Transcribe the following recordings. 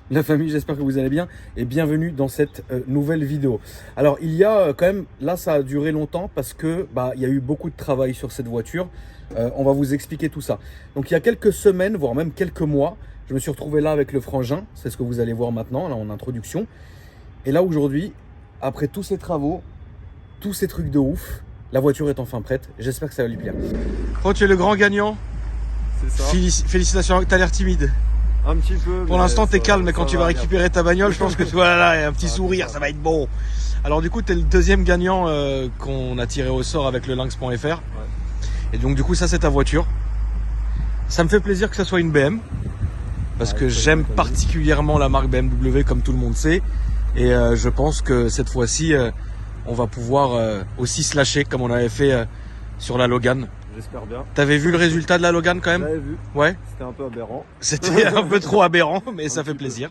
La famille, j'espère que vous allez bien et bienvenue dans cette nouvelle vidéo. Alors il y a quand même, là ça a duré longtemps parce que il y a eu beaucoup de travail sur cette voiture. On va vous expliquer tout ça. Donc il y a quelques semaines, voire même quelques mois, je me suis retrouvé là avec le frangin. C'est ce que vous allez voir maintenant, là en introduction. Et là aujourd'hui, après tous ces travaux, tous ces trucs de ouf, la voiture est enfin prête. J'espère que ça va lui plaire. Oh, tu es le grand gagnant. C'est ça. Félicitations, tu as l'air timide. Un petit peu. Pour l'instant, t'es calme, mais quand tu vas récupérer ta bagnole, je pense que voilà, là, il y a un petit sourire, ça va être bon. Alors du coup, t'es le deuxième gagnant qu'on a tiré au sort avec le lynx.fr. Ouais. Et donc du coup, ça c'est ta voiture. Ça me fait plaisir que ça soit une BM, parce que j'aime particulièrement la marque BMW, comme tout le monde sait. Et je pense que cette fois-ci, on va pouvoir aussi se lâcher, comme on avait fait sur la Logan. J'espère bien. T'avais vu le résultat de la Logan quand même? J'avais vu. Ouais. C'était un peu aberrant. C'était un peu trop aberrant, mais ça fait plaisir.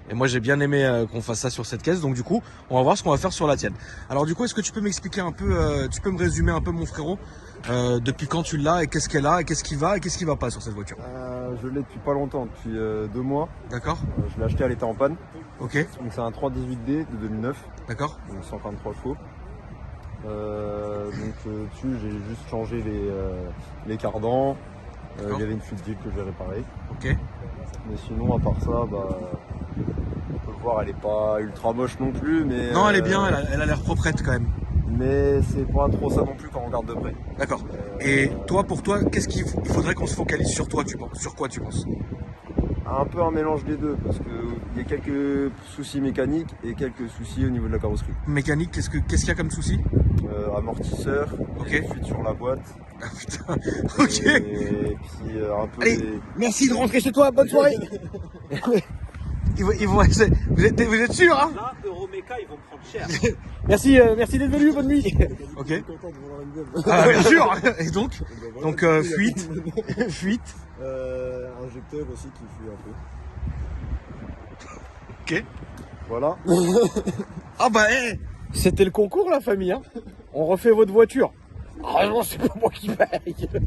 Et moi j'ai bien aimé qu'on fasse ça sur cette caisse, donc du coup on va voir ce qu'on va faire sur la tienne. Alors du coup, est-ce que tu peux m'expliquer un peu, tu peux me résumer un peu mon frérot, depuis quand tu l'as et qu'est-ce qu'elle a et qu'est-ce qui va et qu'est-ce qui va pas sur cette voiture? Je l'ai depuis pas longtemps, depuis 2 mois. D'accord. Je l'ai acheté, elle était en panne. Ok. Donc c'est un 318D de 2009. D'accord. Donc 143 chevaux. Dessus j'ai juste changé les cardans. Il y avait une fuite d'huile que j'ai réparée. Ok. Mais sinon à part ça, on peut voir, elle est pas ultra moche non plus, mais Non, elle est bien, elle a l'air proprette quand même. Mais c'est pas trop ça non plus quand on regarde de près. D'accord. Et toi, pour toi, qu'est-ce qu'il faudrait qu'on se focalise sur toi, tu penses? Sur quoi tu penses? Un peu un mélange des deux, parce qu'il y a quelques soucis mécaniques et quelques soucis au niveau de la carrosserie. Mécanique, qu'est-ce qu'il y a comme souci? Amortisseur, ok. Fuite sur la boîte. Ah putain, ok. Et puis un peu. Allez, merci de rentrer chez toi, bonne soirée. Ils vont essayer. Vous êtes sûr, hein? Là, Euroméca, ils vont prendre cher. Merci, merci d'être venu, bonne nuit. Ok. Je suis content de voir une gueule. Ah, bien sûr. Et donc, fuite, fuite. Injecteur aussi qui fuit un peu. Ok. Voilà. Ah bah, c'était le concours, la famille. Hein. On refait votre voiture. Ah non, c'est pas moi qui paye. Du coup,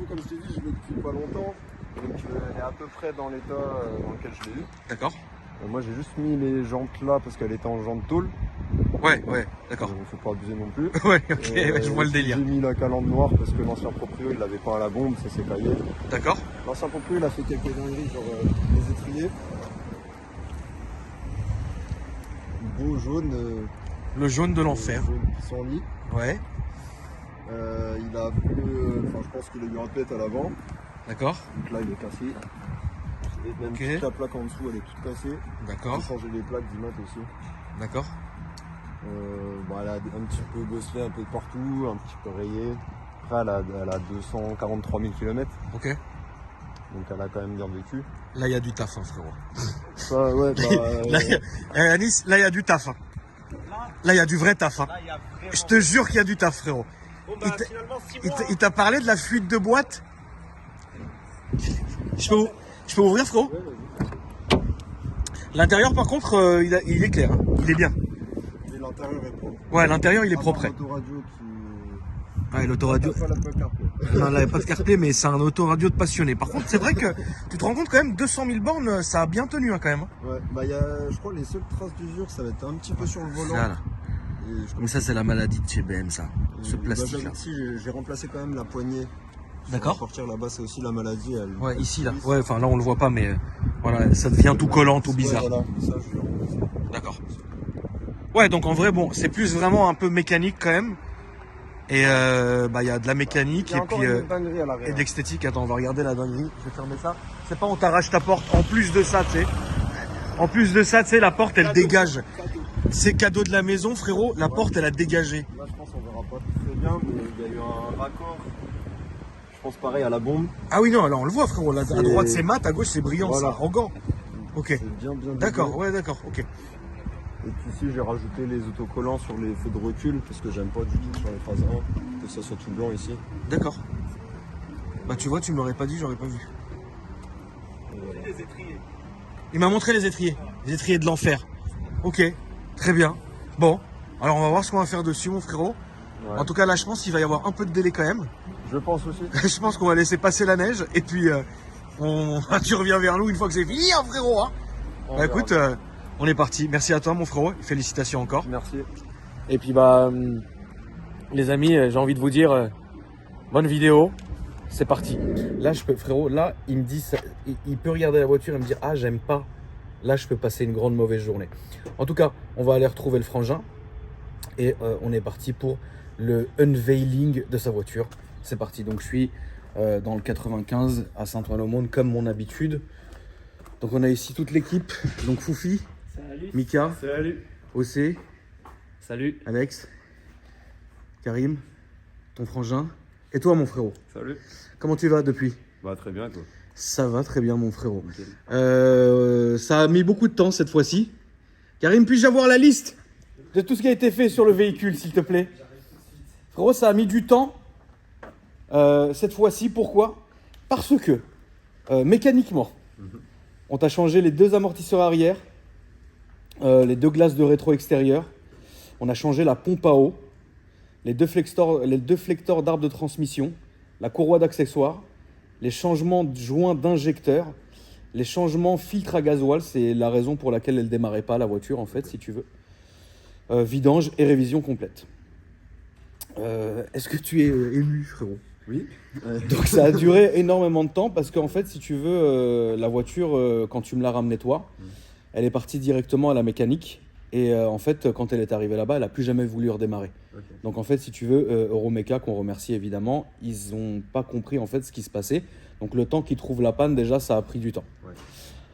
comme je t'ai dit, je l'ai depuis pas longtemps. Donc elle est à peu près dans l'état dans lequel je l'ai eu. D'accord. Moi j'ai juste mis les jantes là parce qu'elle était en jante tôle. Ouais, d'accord. Faut pas abuser non plus. Ouais, ok, je vois le délire. J'ai mis la calandre noire parce que l'ancien proprio il l'avait pas à la bombe, ça s'est caillé. D'accord. L'ancien proprio il a fait quelques dingueries, genre les étriers. Beau jaune. Le jaune de l'enfer. Jaune pissenlit. Ouais. Il a je pense qu'il a eu un pet à l'avant. D'accord. Donc là il est cassé. Et même toute la plaque en dessous elle est toute cassée. D'accord. J'ai changé les plaques d'IMAT aussi. D'accord. Elle a un petit peu bosselé un peu de partout, un petit peu rayé. Après elle a 243 000 km. Ok. Donc elle a quand même bien vécu. Là il y a du taf, hein, frérot. Ça, ouais, Anis, là il y a du taf. Hein. Là il y a du vrai taf. Hein. Je te jure qu'il y a du taf, frérot. Bon, Il t'a parlé de la fuite de boîte? Je peux ouvrir, frérot? L'intérieur, par contre, il est clair. Hein. Il est bien. Et l'intérieur est propre. Ouais, l'intérieur, il est propre. L'autoradio qui... Ouais, l'autoradio. Pas la plaque CarPlay. Non, il n'avait pas de CarPlay, mais c'est un autoradio de passionné. Par contre, c'est vrai que tu te rends compte quand même, 200 000 bornes, ça a bien tenu hein, quand même. Ouais, je crois les seules traces d'usure, ça va être un petit peu sur le volant. Voilà. Mais ça, c'est la maladie de chez BM, ça. Ce plastique là. Ici, j'ai remplacé quand même la poignée. D'accord. Sortir là-bas, c'est aussi la maladie. Ouais, ici là. Ouais, enfin là, on le voit pas, mais voilà, ça devient tout collant, tout bizarre. Ouais, voilà. Ça, je vais remplacer. D'accord. Ouais, donc en vrai, bon, c'est plus vraiment un peu mécanique quand même. Et il y a de la mécanique et puis et de l'esthétique. Attends, on va regarder la dinguerie. Je vais fermer ça. C'est pas on t'arrache ta porte. En plus de ça, tu sais. En plus de ça, tu sais, la porte, elle dégage. C'est cadeau de la maison, frérot. La porte, elle a dégagé. Là, je pense qu'on verra pas très bien, mais il y a eu un raccord. Je pense pareil à la bombe. Ah oui, non, là, on le voit, frérot. Là, à droite, c'est mat, à gauche, c'est brillant, voilà. c'est arrogant. Ok. C'est bien. D'accord, ouais, d'accord, ok. Et puis ici, j'ai rajouté les autocollants sur les feux de recul parce que j'aime pas du tout sur les phases 1 que ça soit tout blanc ici. D'accord. Bah, tu vois, tu me l'aurais pas dit, j'aurais pas vu. Voilà. les étriers. Il m'a montré les étriers de l'enfer. Ok, très bien. Bon, alors on va voir ce qu'on va faire dessus, mon frérot. Ouais. En tout cas, là, je pense qu'il va y avoir un peu de délai quand même. Je pense aussi. Je pense qu'on va laisser passer la neige et puis Tu reviens vers nous une fois que c'est fini, hein, frérot. Hein. Bah, écoute, on est parti. Merci à toi, mon frérot. Félicitations encore. Merci. Et puis, bah, les amis, j'ai envie de vous dire, bonne vidéo. C'est parti. Là, frérot, là, il me dit, il peut regarder la voiture et me dire, ah, j'aime pas. Là, je peux passer une grande mauvaise journée. En tout cas, on va aller retrouver le frangin. Et on est parti pour le unveiling de sa voiture. C'est parti. Donc, je suis dans le 95 à Saint-Ouen-l'Aumône, comme mon habitude. Donc, on a ici toute l'équipe. Donc, Foufi, Salut. Mika, Salut. Océ, Salut. Alex, Karim, ton frangin. Et toi, mon frérot, Salut. comment tu vas depuis? Bah très bien toi. Ça va très bien, mon frérot. Nickel. Ça a mis beaucoup de temps cette fois-ci. Karim, puis-je avoir la liste de tout ce qui a été fait sur le véhicule, s'il te plaît? Frérot, ça a mis du temps cette fois-ci. Pourquoi? Parce que mécaniquement, on t'a changé les 2 amortisseurs arrière, les 2 glaces de rétro extérieur. On a changé la pompe à eau, les deux flecteurs d'arbre de transmission, la courroie d'accessoires, les changements de joints d'injecteur, les changements filtre à gasoil, c'est la raison pour laquelle elle ne démarrait pas la voiture en fait, si tu veux. Vidange et révision complète. Est-ce que tu es ému, frérot? Oui. Donc ça a duré énormément de temps parce qu'en fait, si tu veux, la voiture, quand tu me l'as ramenée toi, elle est partie directement à la mécanique. Et en fait, quand elle est arrivée là-bas, elle n'a plus jamais voulu redémarrer. Okay. Donc en fait, si tu veux, Euromeca, qu'on remercie évidemment, ils n'ont pas compris en fait ce qui se passait. Donc le temps qu'ils trouvent la panne, déjà, ça a pris du temps. Ouais.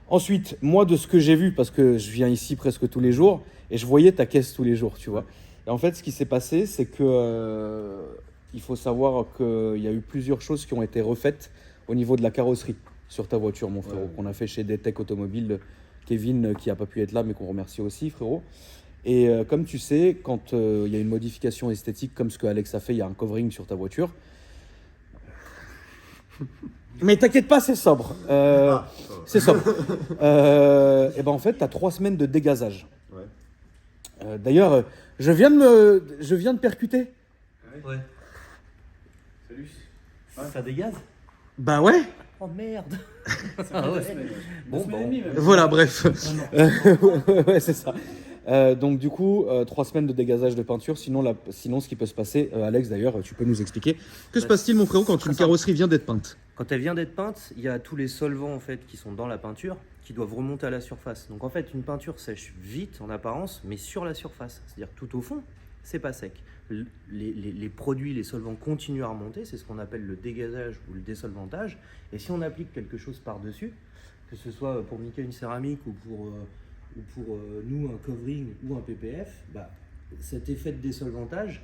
Ensuite, moi, de ce que j'ai vu, parce que je viens ici presque tous les jours, et je voyais ta caisse tous les jours, tu vois. Et en fait, ce qui s'est passé, c'est que il faut savoir qu'il y a eu plusieurs choses qui ont été refaites au niveau de la carrosserie sur ta voiture, mon frérot, qu'on a fait chez DTEC Automobile. Kevin qui n'a pas pu être là mais qu'on remercie aussi, frérot. Et comme tu sais, quand il y a une modification esthétique comme ce que Alex a fait, il y a un covering sur ta voiture. Mais t'inquiète pas, c'est sobre. C'est sobre. Et ben en fait, tu as 3 semaines de dégazage. Ouais. D'ailleurs, je viens de percuter. Ouais. Salut. Ça dégaze? Bah ouais. Oh merde. Ah ouais. Bon, voilà, bref. Ouais, c'est ça. Donc du coup, 3 semaines de dégazage de peinture. Sinon, ce qui peut se passer, Alex d'ailleurs, tu peux nous expliquer. Que se passe-t-il, mon frérot, quand une carrosserie vient d'être peinte? Quand elle vient d'être peinte, il y a tous les solvants en fait qui sont dans la peinture qui doivent remonter à la surface. Donc en fait, une peinture sèche vite en apparence, mais sur la surface, c'est-à-dire tout au fond, c'est pas sec. Les produits, les solvants continuent à remonter, c'est ce qu'on appelle le dégazage ou le désolvantage. Et si on applique quelque chose par-dessus, que ce soit pour Mika une céramique ou pour nous un covering ou un PPF, bah, cet effet de désolvantage,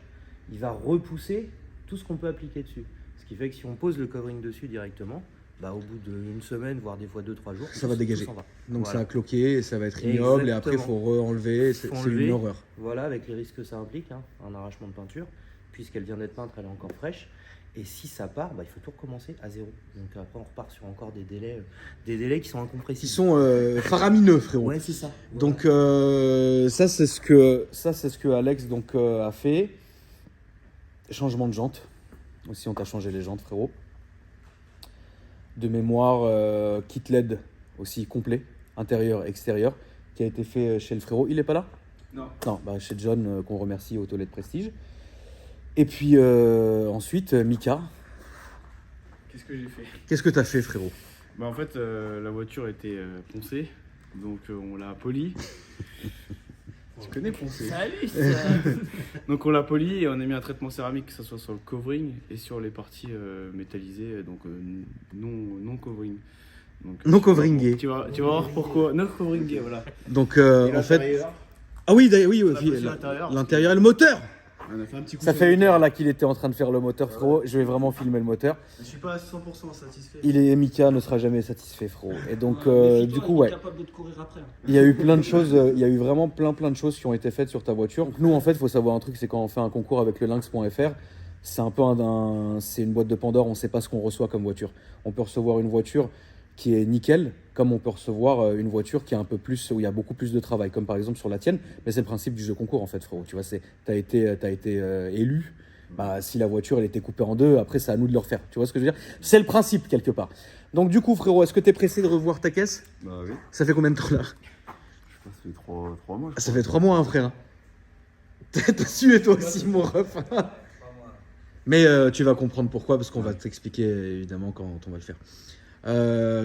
il va repousser tout ce qu'on peut appliquer dessus. Ce qui fait que si on pose le covering dessus directement, bah, au bout d'une semaine, voire des fois 2-3 jours, ça va dégager. Va. Donc voilà. Ça a cloqué, et ça va être ignoble. Exactement. Et après il faut re-enlever, c'est une horreur. Voilà, avec les risques que ça implique, hein, un arrachement de peinture, puisqu'elle vient d'être peinte, elle est encore fraîche. Et si ça part, bah, il faut tout recommencer à zéro. Donc après on repart sur encore des délais qui sont incompressibles. Qui sont faramineux, frérot. Ouais, c'est ça. Voilà. Donc ça c'est ce que Alex donc, a fait. Changement de jantes. Aussi on t'a changé les jantes, frérot. De mémoire, kit LED aussi complet, intérieur, extérieur, qui a été fait chez le frérot. Il est pas là? Non. Non, bah chez John, qu'on remercie, au Toilette Prestige. Et puis ensuite, Mika. Qu'est-ce que j'ai fait? Qu'est-ce que t'as fait, frérot? Bah en fait, la voiture était poncée, donc on l'a polie. Tu connais poncer? Salut. Donc on l'a polie et on a mis un traitement céramique, que ce soit sur le covering et sur les parties métallisées, donc non covering. Donc, non coveringé. Tu vas voir pourquoi. Non coveringé, voilà. Donc en fait. Ah oui, oui, l'intérieur et le moteur. On a fait un petit coup. Ça fait 1 heure là qu'il était en train de faire le moteur, frérot. Je vais vraiment filmer le moteur. Je suis pas à 100% satisfait. Mika ne sera jamais satisfait, frérot. Et donc du coup, ouais. Capable de te courir après. Il y a eu plein de choses, il y a eu vraiment plein de choses qui ont été faites sur ta voiture. Donc nous, en fait, il faut savoir un truc, c'est quand on fait un concours avec le lynx.fr, c'est un peu c'est une boîte de Pandore, on ne sait pas ce qu'on reçoit comme voiture. On peut recevoir une voiture qui est nickel, comme on peut recevoir une voiture qui est un peu plus, où il y a beaucoup plus de travail, comme par exemple sur la tienne. Mais c'est le principe du jeu concours, en fait, frérot. Tu vois, t'as été élu. Bah, si la voiture elle était coupée en 2, après c'est à nous de le refaire. Tu vois ce que je veux dire? C'est le principe quelque part. Donc du coup frérot, est-ce que t'es pressé de revoir ta caisse? Bah oui. Ça fait combien de temps là? Je sais pas, ça fait 3 mois. Ça fait 3 mois hein frère. T'as sué toi aussi mon ref. Mais tu vas comprendre pourquoi, parce qu'on va t'expliquer évidemment quand on va le faire.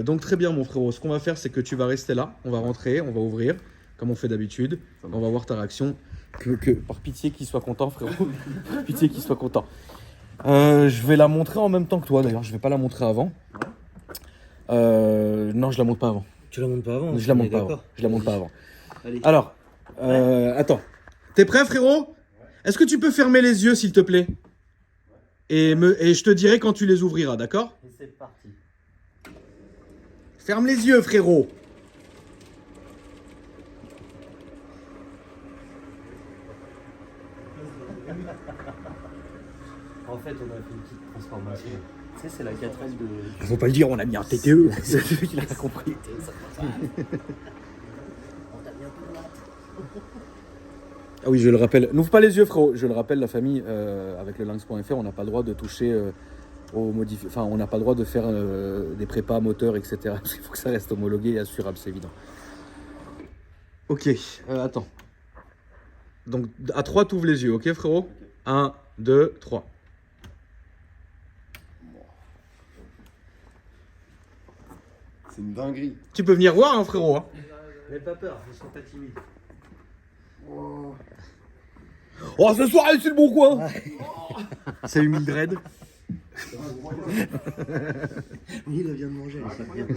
Donc très bien mon frérot, ce qu'on va faire c'est que tu vas rester là, on va rentrer, on va ouvrir, comme on fait d'habitude, on va voir ta réaction. Par pitié qu'il soit content frérot, par pitié qu'il soit content. Je vais la montrer en même temps que toi d'ailleurs, je vais pas la montrer avant. Non je la montre pas avant. Tu la montes pas avant? Je la montre pas avant. Je la montre pas avant. Allez. Alors, attends. T'es prêt, frérot? Est-ce que tu peux fermer les yeux, s'il te plaît? Et je te dirai quand tu les ouvriras, d'accord? Et c'est parti. Ferme les yeux, frérot. En fait, on a fait une petite transformation. Tu sais, c'est la 4L de... Faut pas le dire, on a mis un TTE. C'est celui qui l'a pas compris. Ah oui, je le rappelle. N'ouvre pas les yeux, frérot. Je le rappelle, la famille, avec le lynx.fr, on n'a pas le droit de toucher aux modifications. Enfin, on n'a pas le droit de faire des prépas moteurs, etc. Parce qu'il faut que ça reste homologué et assurable, c'est évident. Ok, attends. Donc, à 3, tu ouvres les yeux, ok, frérot? 1, 2, 3. C'est une dinguerie. Tu peux venir voir, hein, frérot. Hein. N'aie pas peur, ne sois pas timide. Oh, ce soir, c'est le bon coin. Salut Mildred. Il vient de manger.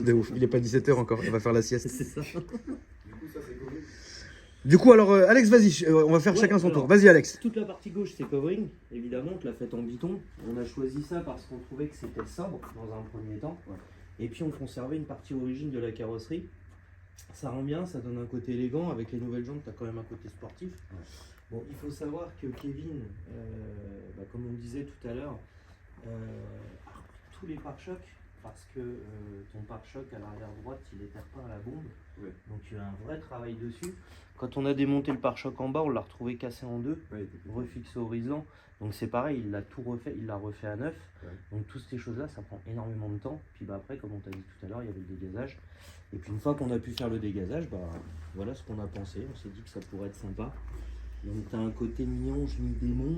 De ouf, il est pas 17h encore, il va faire la sieste. C'est ça. Du coup, alors, Alex, vas-y, on va faire chacun son tour. Vas-y, Alex. Toute la partie gauche, c'est covering. Évidemment, on te l'a fait en biton. On a choisi ça parce qu'on trouvait que c'était sobre dans un premier temps. Et puis, on conservait une partie origine de la carrosserie. Ça rend bien, ça donne un côté élégant. Avec les nouvelles jantes, tu as quand même un côté sportif. Bon, il faut savoir que Kevin, comme on disait tout à l'heure, a repris tous les pare-chocs parce que ton pare-choc à l'arrière droite, il était repeint à la bombe. Ouais. Donc il y a un vrai travail dessus. Quand on a démonté le pare-choc en bas, on l'a retrouvé cassé en deux, refixé horizon. Donc c'est pareil, il l'a tout refait, il l'a refait à neuf. Ouais. Donc toutes ces choses-là, ça prend énormément de temps. Puis après, comme on t'a dit tout à l'heure, il y avait le dégazage. Et puis une fois qu'on a pu faire le dégazage, voilà ce qu'on a pensé. On s'est dit que ça pourrait être sympa. Donc t'as un côté mignon, je mi-démon.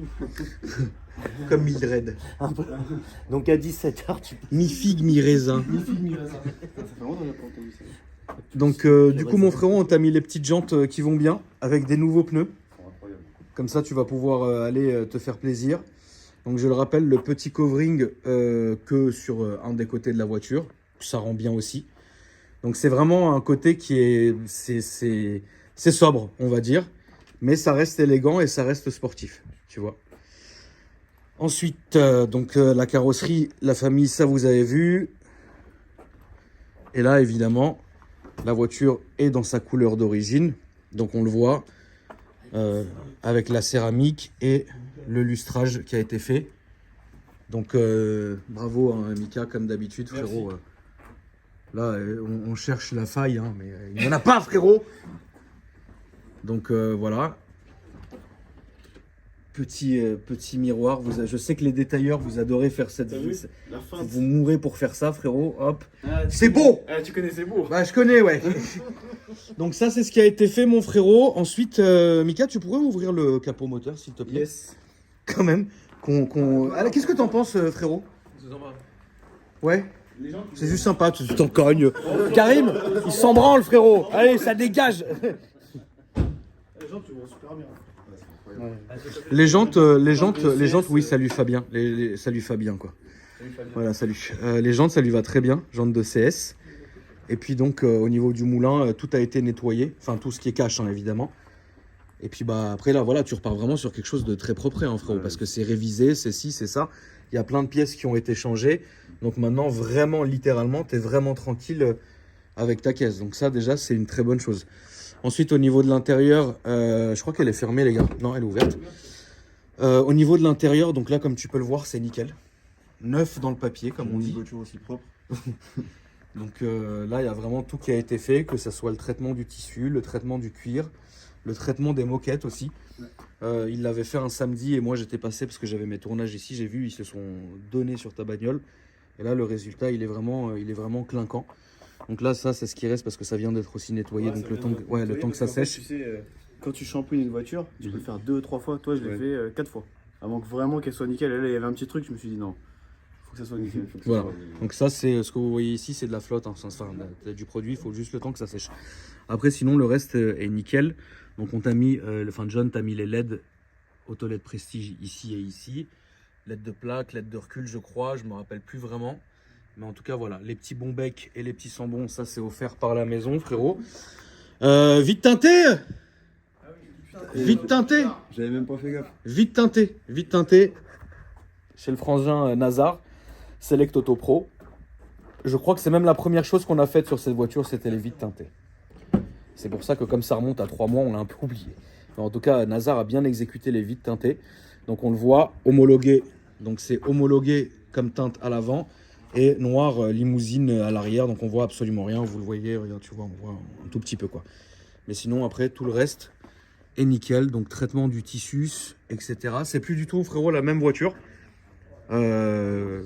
Comme Mildred. Un peu. Donc à 17h, tu peux... Mi-figue, mi-raisin. Ça fait longtemps qu'on n'a pas entendu ça. Donc, du coup, mon frérot, on t'a mis les petites jantes qui vont bien, avec des nouveaux pneus. Incroyable. Comme ça, tu vas pouvoir aller te faire plaisir. Donc, je le rappelle, le petit covering que sur un des côtés de la voiture. Ça rend bien aussi. Donc, c'est vraiment un côté qui est... C'est sobre, on va dire. Mais ça reste élégant et ça reste sportif, tu vois. Ensuite, la carrosserie, la famille, ça vous avez vu. Et là, évidemment, la voiture est dans sa couleur d'origine. Donc on le voit avec la céramique et le lustrage qui a été fait. Donc bravo hein, Mika, comme d'habitude, frérot. Là, on cherche la faille, hein, mais il n'y en a pas, frérot. Donc voilà. Petit miroir. Je sais que les détailleurs, vous adorez faire cette... La fin. Vous mourrez pour faire ça, frérot. Hop. Ah, C'est beau. Ah, tu connais, c'est beau. Bah, je connais, ouais. Donc ça, c'est ce qui a été fait, mon frérot. Ensuite, Mika, tu pourrais ouvrir le capot moteur, s'il te plaît? Yes. Quand même. Alors, qu'est-ce que t'en penses, frérot? Ouais. C'est juste sympa, tu t'en cognes. Karim, il s'en branle, frérot. Allez, ça dégage. Les gens, tu vois super bien. Les jantes, oui, salut Fabien. Salut Fabien, quoi. Voilà, salut. Les jantes, ça lui va très bien. Jantes de CS. Et puis donc, au niveau du moulin, tout a été nettoyé. Enfin, tout ce qui est cache, hein, évidemment. Et puis, après, là, voilà, tu repars vraiment sur quelque chose de très propre, hein, frérot. Parce que c'est révisé, c'est ci, c'est ça. Il y a plein de pièces qui ont été changées. Donc maintenant, vraiment, littéralement, tu es vraiment tranquille avec ta caisse. Donc ça, déjà, c'est une très bonne chose. Ensuite, au niveau de l'intérieur, je crois qu'elle est fermée, les gars. Non, elle est ouverte. Au niveau de l'intérieur, donc là, comme tu peux le voir, c'est nickel. Neuf dans le papier, comme on dit. Une voiture aussi propre. Donc là, il y a vraiment tout qui a été fait, que ce soit le traitement du tissu, le traitement du cuir, le traitement des moquettes aussi. Il l'avait fait un samedi et moi, j'étais passé parce que j'avais mes tournages ici. J'ai vu, ils se sont donnés sur ta bagnole. Et là, le résultat, il est vraiment clinquant. Donc là, ça, c'est ce qui reste parce que ça vient d'être aussi nettoyé. Donc le temps que ça sèche. Tu sais, quand tu shampooines une voiture, tu peux le faire 2-3 fois. Toi, je l'ai fait 4 fois. Avant que vraiment qu'elle soit nickel. Et là, il y avait un petit truc, je me suis dit non, faut que ça soit nickel. Voilà. Donc ça, c'est ce que vous voyez ici, c'est de la flotte, hein, du produit. Il faut juste le temps que ça sèche. Après, sinon, le reste est nickel. Donc on t'a mis, John t'a mis les LED Autoled Prestige ici et ici. LED de plaque, LED de recul, je crois. Je me rappelle plus vraiment. Mais en tout cas, voilà, les petits bons becs et les petits sambons, ça c'est offert par la maison, frérot. Vite teinté. Vite teinté. J'avais même pas fait gaffe. Vite teinté. Vite teinté. Chez le frangin Nazar, Select Auto Pro. Je crois que c'est même la première chose qu'on a faite sur cette voiture, c'était les vitres teintées. C'est pour ça que comme ça remonte à 3 mois, on l'a un peu oublié. Mais en tout cas, Nazar a bien exécuté les vitres teintées. Donc on le voit, homologué. Donc c'est homologué comme teinte à l'avant. Et noir limousine à l'arrière, donc on voit absolument rien, vous le voyez, regarde, tu vois, on voit un tout petit peu quoi. Mais sinon après tout le reste est nickel, donc traitement du tissu, etc. C'est plus du tout, frérot, la même voiture.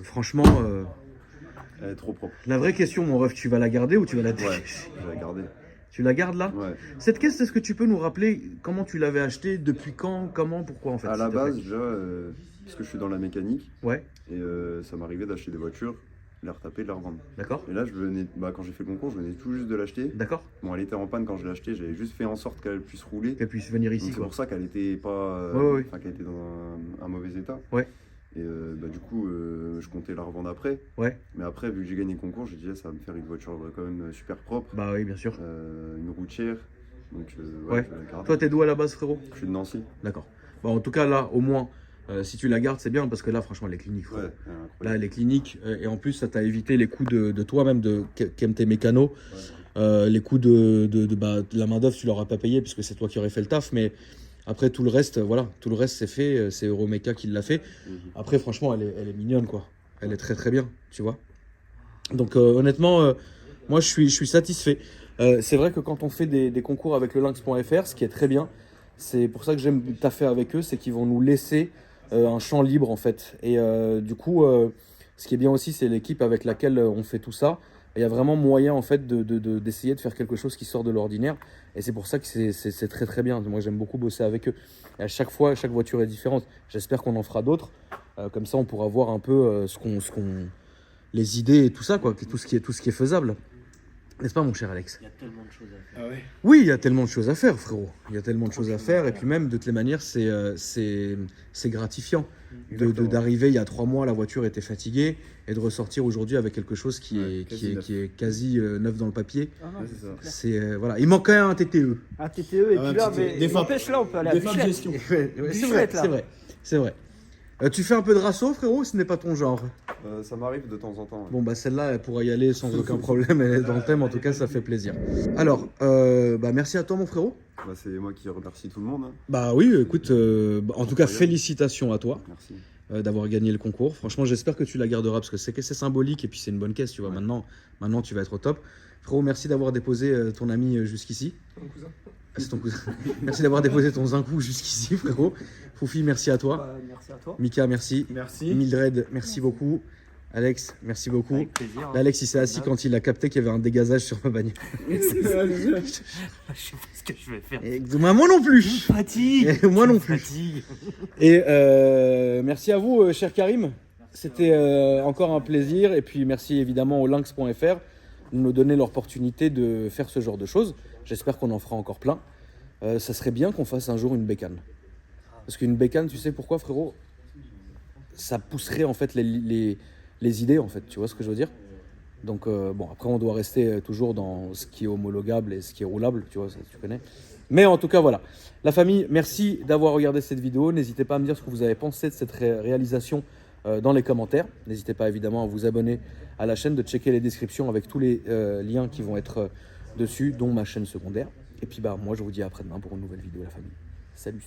Franchement, Elle est trop propre. la vraie question, mon ref, tu vas la garder ou tu vas la dégager? Ouais, je vais la garder. Tu la gardes là? Ouais. Cette caisse, est-ce que tu peux nous rappeler comment tu l'avais achetée, depuis quand, comment, pourquoi en fait? À la s'il te base, plaît. déjà, parce que je suis dans la mécanique, Ouais, et ça m'arrivait d'acheter des voitures, les retaper, les revendre. d'accord, Et là, quand j'ai fait le concours, je venais tout juste de l'acheter. d'accord. Bon, elle était en panne quand je l'ai achetée, j'avais juste fait en sorte qu'elle puisse rouler. Qu'elle puisse venir Donc, ici c'est quoi. pour ça qu'elle était pas, Ouais. qu'elle était dans un mauvais état. Ouais. Et du coup, je comptais la revendre après. Ouais, Mais après, vu que j'ai gagné le concours, j'ai dit ça va me faire une voiture quand même super propre, bah oui, bien sûr. une routière. Donc Ouais. je vais la garder. Toi, t'es d'où à la base, frérot? Je suis de Nancy. D'accord. Bon, en tout cas, là, au moins, si tu la gardes, c'est bien parce que là, franchement, elle est clinique. Ouais, frérot. incroyable. Là, elle est clinique et en plus, ça t'a évité les coûts de toi-même, qui aiment tes mécanos. Les coûts de la main-d'œuvre, tu l'auras pas payé puisque c'est toi qui aurais fait le taf. Mais après, tout le reste, voilà, tout le reste, c'est fait. C'est Euromeca qui l'a fait. Après, franchement, elle est mignonne, quoi. Elle est très, très bien, tu vois. Donc, honnêtement, moi, je suis satisfait. C'est vrai que quand on fait des concours avec le lynx.fr, ce qui est très bien, c'est pour ça que j'aime taffer avec eux, c'est qu'ils vont nous laisser un champ libre en fait. Et du coup, ce qui est bien aussi, c'est l'équipe avec laquelle on fait tout ça. Il y a vraiment moyen en fait d'essayer de faire quelque chose qui sort de l'ordinaire. Et c'est pour ça que c'est très très bien. Moi, j'aime beaucoup bosser avec eux. Et à chaque fois, chaque voiture est différente. J'espère qu'on en fera d'autres. Comme ça, on pourra voir un peu les idées et tout ça, quoi, tout ce qui est faisable. N'est-ce pas, mon cher Alex? Il y a tellement de choses à faire. Ah ouais. Oui, il y a tellement de choses à faire, frérot. Il y a tellement de choses à faire. Et puis même, de toutes les manières, c'est gratifiant d'arriver il y a 3 mois, la voiture était fatiguée, et de ressortir aujourd'hui avec quelque chose qui est quasi neuf dans le papier. Ah non, Ouais, c'est ça. C'est voilà. Il manque quand même un TTE. un TTE et Ah, puis là, petit- mais des fois- n'empêche là, on peut aller à Des fins de Bichette. gestion. C'est vrai, Bichette, là. c'est vrai, c'est vrai. Tu fais un peu de rasso, frérot, ce n'est pas ton genre. Ça m'arrive de temps en temps. Ouais. Bon, bah celle-là, elle pourra y aller sans aucun problème. Elle est dans le thème, en tout cas, ça fait plaisir. Alors, merci à toi, mon frérot. Bah, c'est moi qui remercie tout le monde. Hein. Bah oui, écoute, en tout cas, félicitations à toi Merci. d'avoir gagné le concours. Franchement, j'espère que tu la garderas parce que c'est symbolique et puis c'est une bonne caisse, tu vois. Ouais. Maintenant, tu vas être au top. Frérot, merci d'avoir déposé ton ami jusqu'ici. Mon cousin. Ah, c'est ton cousin. Merci d'avoir déposé ton zincou jusqu'ici, frérot. Foufi, merci à toi. Bah, merci à toi. Mika, merci. Merci. Mildred, merci beaucoup. Alex, merci beaucoup. Avec plaisir. Là, Alex, il s'est assis quand il a capté qu'il y avait un dégazage sur ma bagnole. Je sais pas ce que je vais faire. Et moi non plus. Fatigue. Moi non plus. Fatigue. Et merci à vous, cher Karim. C'était encore un plaisir. Et puis merci évidemment au lynx.fr de nous donner l'opportunité de faire ce genre de choses. J'espère qu'on en fera encore plein. Ça serait bien qu'on fasse un jour une bécane. Parce qu'une bécane, tu sais pourquoi, frérot? Ça pousserait en fait les idées, en fait. Tu vois ce que je veux dire? Donc bon, après on doit rester toujours dans ce qui est homologable et ce qui est roulable, tu vois, ça, tu connais. Mais en tout cas, voilà. La famille, merci d'avoir regardé cette vidéo. N'hésitez pas à me dire ce que vous avez pensé de cette réalisation dans les commentaires. N'hésitez pas évidemment à vous abonner à la chaîne, de checker les descriptions avec tous les liens qui vont être dessus, dont ma chaîne secondaire. Et puis bah moi je vous dis à après-demain pour une nouvelle vidéo, la famille. Salut!